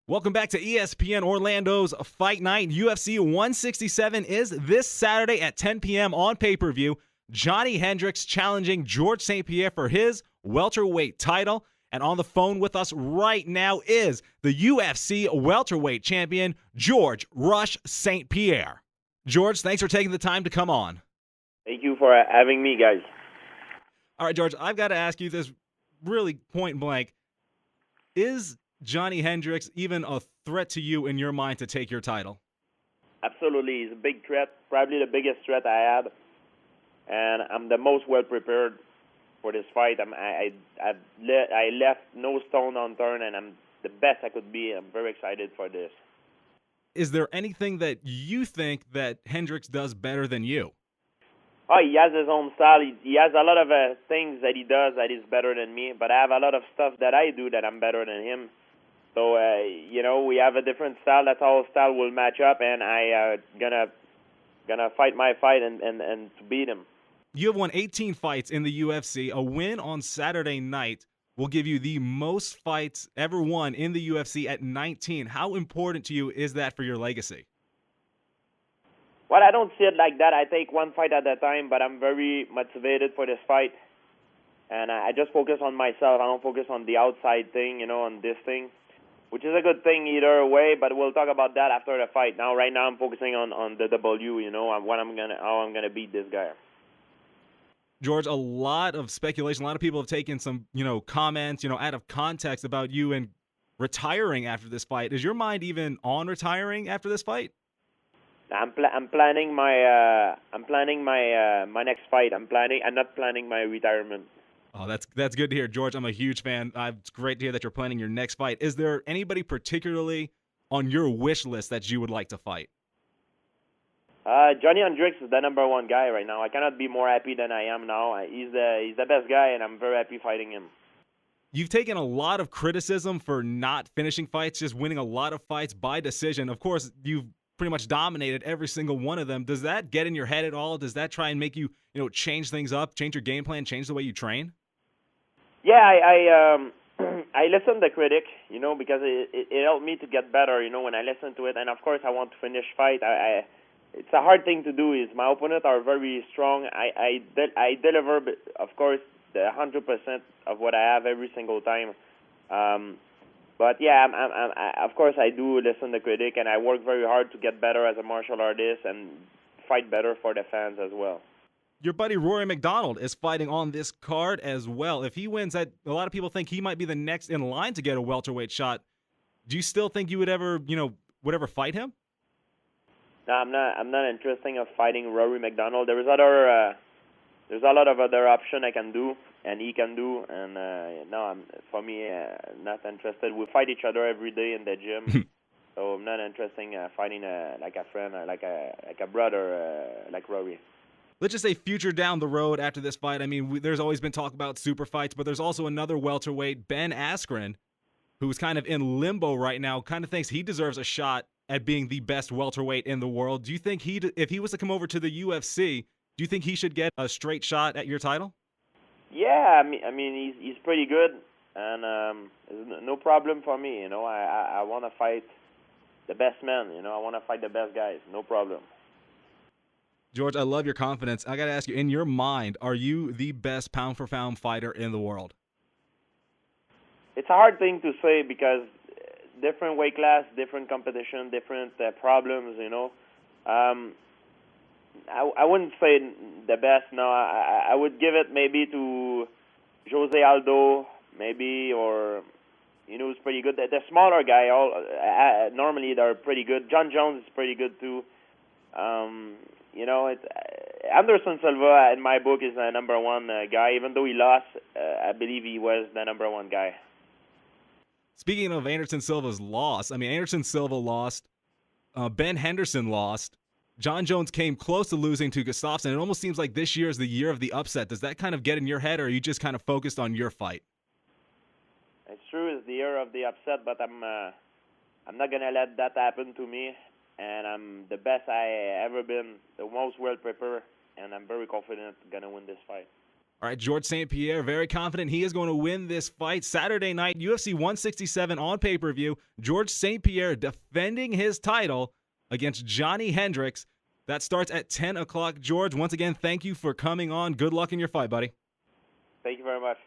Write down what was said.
Welcome back to ESPN Orlando's Fight Night. UFC 167 is this Saturday at 10 p.m. on pay-per-view. Johnny Hendricks challenging George St-Pierre for his welterweight title. And on the phone with us right now is the UFC welterweight champion, George "Rush" St-Pierre. George, thanks for taking the time to come on. Thank you for having me, guys. All right, George, I've got to ask you this really point blank. Is Johnny Hendricks even a threat to you in your mind to take your title? Absolutely. He's a big threat, probably the biggest threat I had. And I'm the most well-prepared for this fight. I left no stone unturned, and I'm the best I could be. I'm very excited for this. Is there anything that you think that Hendricks does better than you? Oh, he has his own style. He has a lot of things that he does that is better than me, but I have a lot of stuff that I do that I'm better than him. So, we have a different style. That's how our style will match up, and I gonna fight my fight and to beat him. You have won 18 fights in the UFC. A win on Saturday night will give you the most fights ever won in the UFC at 19. How important to you is that for your legacy? Well, I don't see it like that. I take one fight at a time, but I'm very motivated for this fight. And I just focus on myself. I don't focus on the outside thing, on this thing, which is a good thing either way, but we'll talk about that after the fight. Right now I'm focusing on the W, how I'm gonna beat this guy. George, a lot of speculation, a lot of people have taken some, comments, out of context about you and retiring after this fight. Is your mind even on retiring after this fight? I'm planning my my next fight. I'm not planning my retirement. Oh, that's good to hear, George. I'm a huge fan. It's great to hear that you're planning your next fight. Is there anybody particularly on your wish list that you would like to fight? Johnny Hendricks is the number one guy right now. I cannot be more happy than I am now. He's the best guy, and I'm very happy fighting him. You've taken a lot of criticism for not finishing fights, just winning a lot of fights by decision. Of course, you've pretty much dominated every single one of them. Does that get in your head at all? Does that try and make you, change things up, change your game plan, change the way you train? Yeah, I listen to the critic, because it helped me to get better, when I listen to it. And of course, I want to finish fight. It's a hard thing to do. My opponents are very strong. I deliver, of course, the 100% of what I have every single time. But yeah, of course I do listen to critic, and I work very hard to get better as a martial artist and fight better for the fans as well. Your buddy Rory McDonald is fighting on this card as well. If he wins, a lot of people think he might be the next in line to get a welterweight shot. Do you still think you would ever fight him? No, I'm not interested in fighting Rory McDonald. There's a lot of other options I can do and he can do, and no, for me, not interested. We fight each other every day in the gym, so I'm not interested in fighting like a friend or like a brother like Rory. Let's just say future down the road after this fight. I mean, there's always been talk about super fights, but there's also another welterweight, Ben Askren, who's kind of in limbo right now, kind of thinks he deserves a shot at being the best welterweight in the world. Do you think if he was to come over to the UFC, do you think he should get a straight shot at your title? Yeah, I mean he's pretty good, and no problem for me. I want to fight the best man. I want to fight the best guys. No problem. George, I love your confidence. I got to ask you, in your mind, are you the best pound-for-pound fighter in the world? It's a hard thing to say because different weight class, different competition, different problems, I wouldn't say the best, no. I would give it maybe to Jose Aldo, maybe, or, who's pretty good. The smaller guy, normally they're pretty good. John Jones is pretty good too. Anderson Silva, in my book, is the number one guy. Even though he lost, I believe he was the number one guy. Speaking of Anderson Silva's loss, Anderson Silva lost, Ben Henderson lost, John Jones came close to losing to Gustafsson. It almost seems like this year is the year of the upset. Does that kind of get in your head, or are you just kind of focused on your fight? It's true, it's the year of the upset, but I'm not gonna let that happen to me. And I'm the best I ever been, the most well prepared, and I'm very confident gonna win this fight. All right, George St-Pierre, very confident he is going to win this fight. Saturday night, UFC 167 on pay-per-view. George St-Pierre defending his title against Johnny Hendricks. That starts at 10 o'clock. George, once again, thank you for coming on. Good luck in your fight, buddy. Thank you very much.